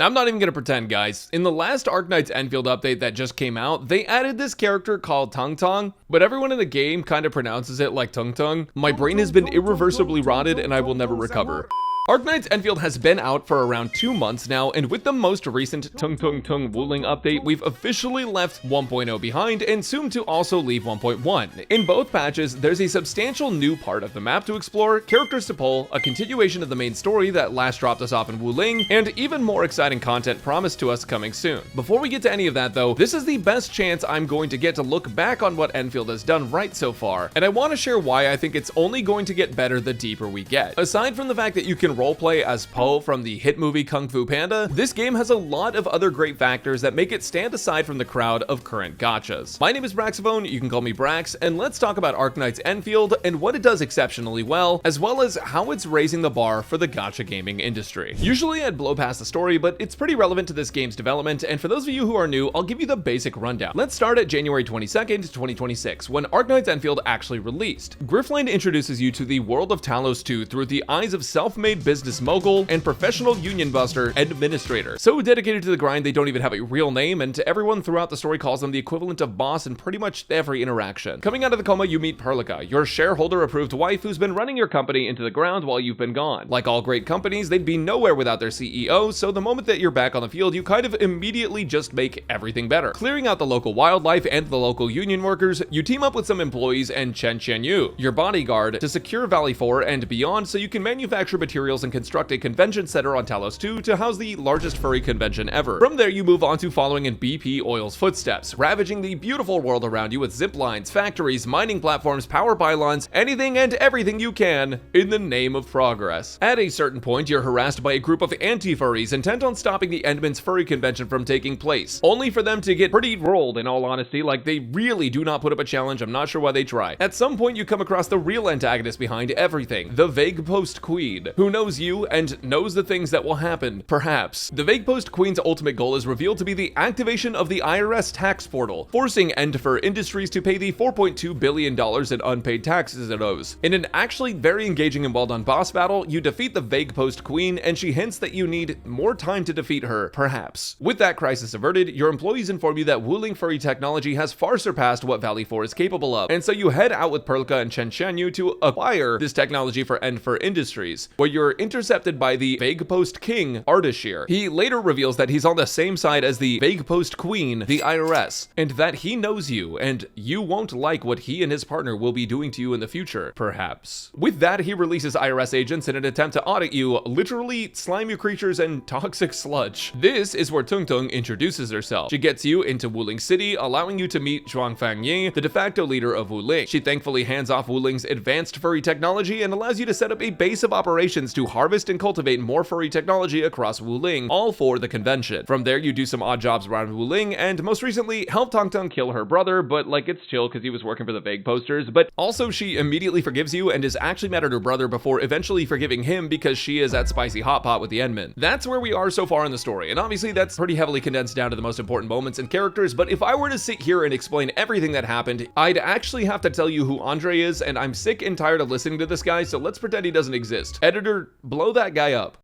I'm not even gonna pretend, guys. In the last Arknight's Enfield update that just came out, they added this character called Tung Tung, but everyone in the game kind of pronounces it like Tung Tung. My brain has been irreversibly rotted and I will never recover. Arknight's Enfield has been out for around 2 months now, and with the most recent Tung Tung Tung Wuling update, we've officially left 1.0 behind and soon to also leave 1.1. In both patches, there's a substantial new part of the map to explore, characters to pull, a continuation of the main story that last dropped us off in Wuling, and even more exciting content promised to us coming soon. Before we get to any of that though, this is the best chance I'm going to get to look back on what Enfield has done right so far, and I want to share why I think it's only going to get better the deeper we get. Aside from the fact that you can roleplay as Po from the hit movie Kung Fu Panda, this game has a lot of other great factors that make it stand aside from the crowd of current gachas. My name is Braxophone, you can call me Brax, and let's talk about Arknight's Enfield and what it does exceptionally well as how it's raising the bar for the gacha gaming industry. Usually I'd blow past the story, but it's pretty relevant to this game's development, and for those of you who are new, I'll give you the basic rundown. Let's start at January 22nd, 2026, when Arknight's Enfield actually released. Griftland introduces you to the world of Talos 2 through the eyes of self-made business mogul and professional union buster administrator. So dedicated to the grind they don't even have a real name, and everyone throughout the story calls them the equivalent of boss in pretty much every interaction. Coming out of the coma, you meet Perlica, your shareholder-approved wife who's been running your company into the ground while you've been gone. Like all great companies, they'd be nowhere without their CEO, so the moment that you're back on the field, you kind of immediately just make everything better. Clearing out the local wildlife and the local union workers, you team up with some employees and Chen Qianyu, your bodyguard, to secure Valley 4 and beyond so you can manufacture materials and construct a convention center on Talos 2 to house the largest furry convention ever. From there, you move on to following in BP Oil's footsteps, ravaging the beautiful world around you with zip lines, factories, mining platforms, power pylons, anything and everything you can in the name of progress. At a certain point, you're harassed by a group of anti-furries intent on stopping the Endman's furry convention from taking place, only for them to get pretty rolled, in all honesty. Like, they really do not put up a challenge. I'm not sure why they try. At some point, you come across the real antagonist behind everything, the Vague Post Queen, who knows you and knows the things that will happen, perhaps. The Vague Post Queen's ultimate goal is revealed to be the activation of the IRS tax portal, forcing Endfield Industries to pay the $4.2 billion in unpaid taxes it owes. In an actually very engaging and well-done boss battle, you defeat the Vague Post Queen, and she hints that you need more time to defeat her, perhaps. With that crisis averted, your employees inform you that Wuling furry technology has far surpassed what Valley 4 is capable of, and so you head out with Perlica and Chen Qianyu to acquire this technology for Endfield Industries, where you're intercepted by the Vague Post King, Ardashir. He later reveals that he's on the same side as the Vague Post Queen, the IRS, and that he knows you, and you won't like what he and his partner will be doing to you in the future, perhaps. With that, he releases IRS agents in an attempt to audit you, literally slimy creatures and toxic sludge. This is where Tung Tung introduces herself. She gets you into Wuling City, allowing you to meet Zhuang Fangyi, the de facto leader of Wuling. She thankfully hands off Wuling's advanced furry technology and allows you to set up a base of operations to harvest and cultivate more furry technology across Wuling, all for the convention. From there, you do some odd jobs around Wuling, and most recently, help Tung Tung kill her brother, but like, it's chill because he was working for the Vague Posters, but also she immediately forgives you and is actually mad at her brother before eventually forgiving him because she is at Spicy Hot Pot with the Endman. That's where we are so far in the story, and obviously that's pretty heavily condensed down to the most important moments and characters, but if I were to sit here and explain everything that happened, I'd actually have to tell you who Andre is, and I'm sick and tired of listening to this guy, so let's pretend he doesn't exist. Editor, blow that guy up.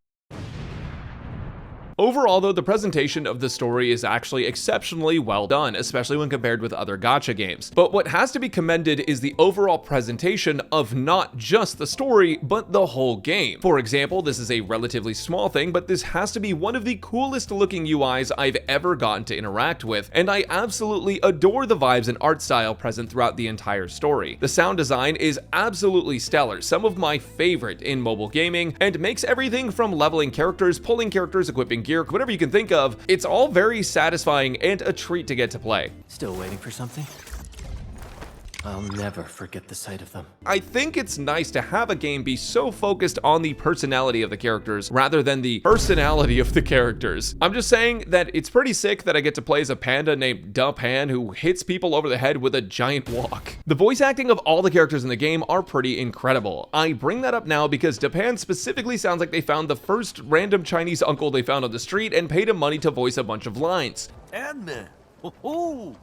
Overall, though, the presentation of the story is actually exceptionally well done, especially when compared with other gacha games. But what has to be commended is the overall presentation of not just the story, but the whole game. For example, this is a relatively small thing, but this has to be one of the coolest looking UIs I've ever gotten to interact with, and I absolutely adore the vibes and art style present throughout the entire story. The sound design is absolutely stellar, some of my favorite in mobile gaming, and makes everything from leveling characters, pulling characters, equipping gear, whatever you can think of, it's all very satisfying and a treat to get to play. Still waiting for something? I'll never forget the sight of them. I think it's nice to have a game be so focused on the personality of the characters rather than the personality of the characters. I'm just saying that it's pretty sick that I get to play as a panda named Da Pan who hits people over the head with a giant wok. The voice acting of all the characters in the game are pretty incredible. I bring that up now because Da Pan specifically sounds like they found the first random Chinese uncle they found on the street and paid him money to voice a bunch of lines. Endman! Oh,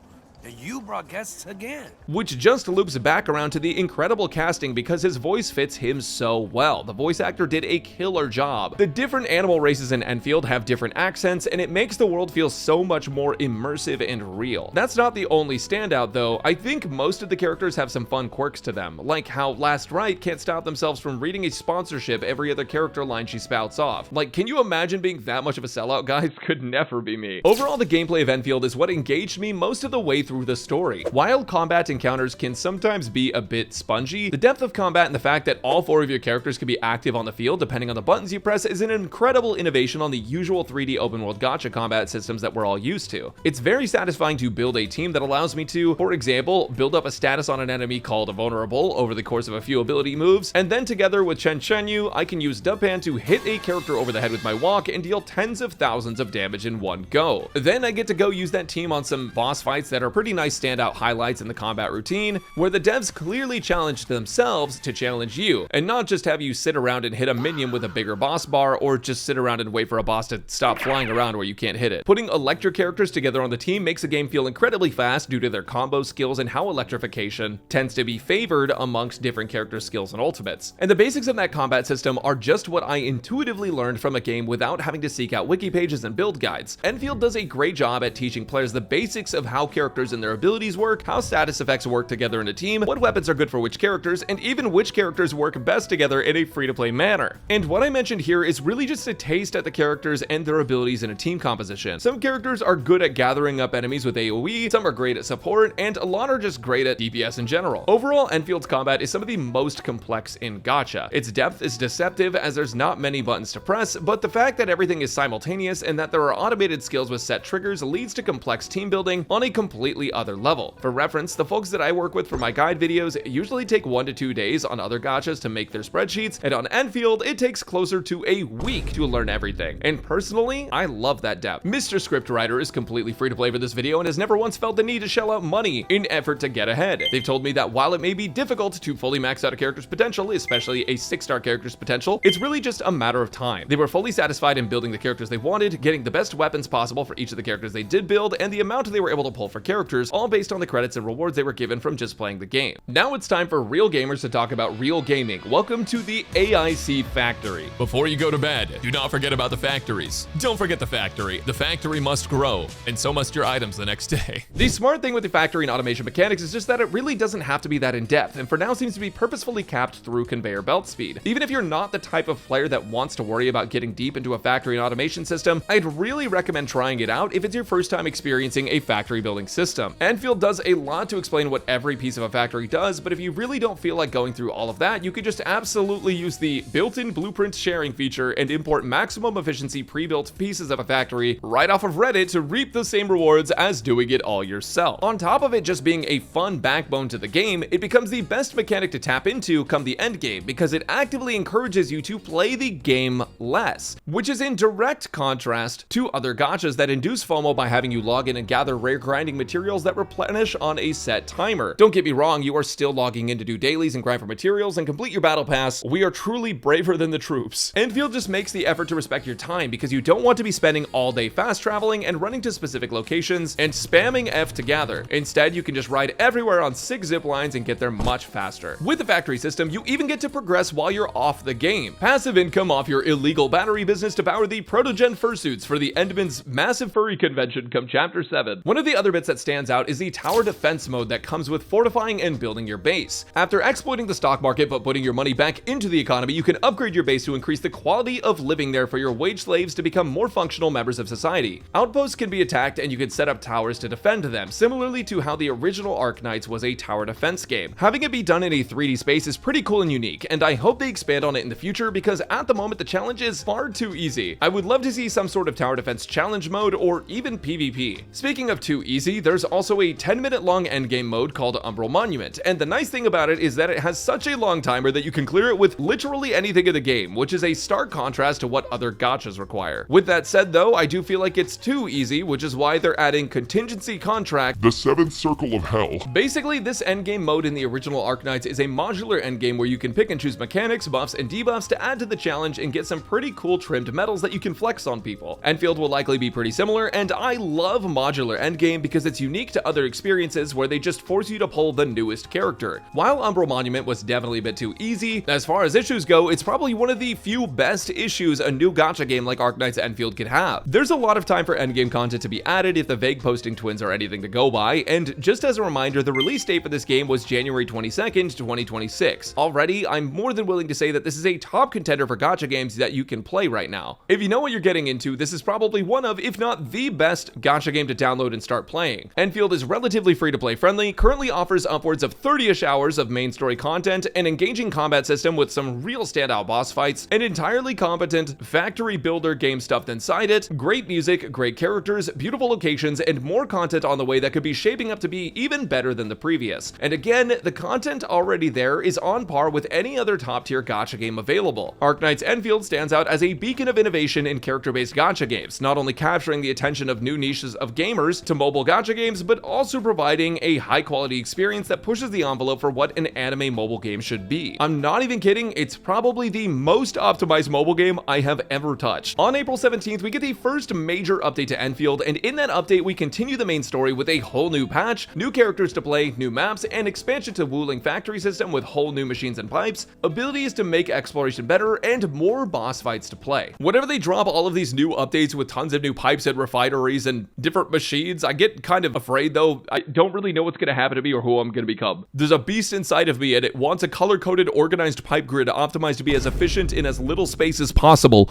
and you brought guests again. Which just loops back around to the incredible casting because his voice fits him so well. The voice actor did a killer job. The different animal races in Enfield have different accents, and it makes the world feel so much more immersive and real. That's not the only standout though. I think most of the characters have some fun quirks to them, like how Last Right can't stop themselves from reading a sponsorship every other character line she spouts off. Like, can you imagine being that much of a sellout, guys? Could never be me. Overall, the gameplay of Enfield is what engaged me most of the way through the story. While combat encounters can sometimes be a bit spongy, the depth of combat and the fact that all 4 of your characters can be active on the field depending on the buttons you press is an incredible innovation on the usual 3D open world gacha combat systems that we're all used to. It's very satisfying to build a team that allows me to, for example, build up a status on an enemy called vulnerable over the course of a few ability moves, and then together with Chen Chenyu, I can use Dubpan to hit a character over the head with my walk and deal tens of thousands of damage in one go. Then I get to go use that team on some boss fights that are pretty nice standout highlights in the combat routine, where the devs clearly challenged themselves to challenge you, and not just have you sit around and hit a minion with a bigger boss bar, or just sit around and wait for a boss to stop flying around where you can't hit it. Putting electric characters together on the team makes a game feel incredibly fast due to their combo skills and how electrification tends to be favored amongst different character skills and ultimates. And the basics of that combat system are just what I intuitively learned from a game without having to seek out wiki pages and build guides. Enfield does a great job at teaching players the basics of how characters and their abilities work, how status effects work together in a team, what weapons are good for which characters, and even which characters work best together in a free-to-play manner. And what I mentioned here is really just a taste at the characters and their abilities in a team composition. Some characters are good at gathering up enemies with AoE, some are great at support, and a lot are just great at DPS in general. Overall, Enfield's combat is some of the most complex in gacha. Its depth is deceptive as there's not many buttons to press, but the fact that everything is simultaneous and that there are automated skills with set triggers leads to complex team building on a completely other level. For reference, the folks that I work with for my guide videos usually take 1 to 2 days on other gachas to make their spreadsheets, and on Enfield, it takes closer to a week to learn everything. And personally, I love that depth. Mr. Scriptwriter is completely free to play for this video and has never once felt the need to shell out money in effort to get ahead. They've told me that while it may be difficult to fully max out a character's potential, especially a 6-star character's potential, it's really just a matter of time. They were fully satisfied in building the characters they wanted, getting the best weapons possible for each of the characters they did build, and the amount they were able to pull for characters, all based on the credits and rewards they were given from just playing the game. Now it's time for real gamers to talk about real gaming. Welcome to the AIC Factory. Before you go to bed, do not forget about the factories. Don't forget the factory. The factory must grow, and so must your items the next day. The smart thing with the factory and automation mechanics is just that it really doesn't have to be that in-depth, and for now seems to be purposefully capped through conveyor belt speed. Even if you're not the type of player that wants to worry about getting deep into a factory and automation system, I'd really recommend trying it out if it's your first time experiencing a factory building system. Enfield does a lot to explain what every piece of a factory does, but if you really don't feel like going through all of that, you could just absolutely use the built-in blueprint sharing feature and import maximum efficiency pre-built pieces of a factory right off of Reddit to reap the same rewards as doing it all yourself. On top of it just being a fun backbone to the game, it becomes the best mechanic to tap into come the end game because it actively encourages you to play the game less, which is in direct contrast to other gachas that induce FOMO by having you log in and gather rare grinding materials that replenish on a set timer. Don't get me wrong, you are still logging in to do dailies and grind for materials and complete your battle pass. We are truly braver than the troops. Enfield just makes the effort to respect your time because you don't want to be spending all day fast traveling and running to specific locations and spamming F to gather. Instead, you can just ride everywhere on 6 zip lines and get there much faster. With the factory system, you even get to progress while you're off the game. Passive income off your illegal battery business to power the protogen fursuits for the Endman's massive furry convention come chapter 7. One of the other bits that stands out is the tower defense mode that comes with fortifying and building your base. After exploiting the stock market but putting your money back into the economy, you can upgrade your base to increase the quality of living there for your wage slaves to become more functional members of society. Outposts can be attacked and you can set up towers to defend them, similarly to how the original Arknights was a tower defense game. Having it be done in a 3D space is pretty cool and unique, and I hope they expand on it in the future because at the moment the challenge is far too easy. I would love to see some sort of tower defense challenge mode or even PvP. Speaking of too easy, there's also a 10-minute long endgame mode called Umbral Monument, and the nice thing about it is that it has such a long timer that you can clear it with literally anything in the game, which is a stark contrast to what other gachas require. With that said though, I do feel like it's too easy, which is why they're adding contingency contract, the seventh circle of hell. Basically, this endgame mode in the original Arknights is a modular endgame where you can pick and choose mechanics, buffs, and debuffs to add to the challenge and get some pretty cool trimmed medals that you can flex on people. Enfield will likely be pretty similar, and I love modular endgame because it's unique to other experiences where they just force you to pull the newest character. While Umbral Monument was definitely a bit too easy, as far as issues go, it's probably one of the few best issues a new gacha game like Arknight's Enfield could have. There's a lot of time for endgame content to be added if the vague posting twins are anything to go by, and just as a reminder, the release date for this game was January 22nd, 2026. Already, I'm more than willing to say that this is a top contender for gacha games that you can play right now. If you know what you're getting into, this is probably one of, if not the best gacha game to download and start playing. Enfield is relatively free to play friendly, currently offers upwards of 30-ish hours of main story content, an engaging combat system with some real standout boss fights, an entirely competent factory builder game stuffed inside it, great music, great characters, beautiful locations, and more content on the way that could be shaping up to be even better than the previous. And again, the content already there is on par with any other top-tier gacha game available. Arknight's Enfield stands out as a beacon of innovation in character-based gacha games, not only capturing the attention of new niches of gamers to mobile gacha games, but also providing a high-quality experience that pushes the envelope for what an anime mobile game should be. I'm not even kidding, it's probably the most optimized mobile game I have ever touched. On April 17th, we get the first major update to Enfield, and in that update, we continue the main story with a whole new patch, new characters to play, new maps, and expansion to Wuling factory system with whole new machines and pipes, abilities to make exploration better, and more boss fights to play. Whenever they drop all of these new updates with tons of new pipes and refineries and different machines, I get kind of afraid though. I don't really know what's going to happen to me or who I'm going to become. There's a beast inside of me and it wants a color-coded, organized pipe grid optimized to be as efficient in as little space as possible.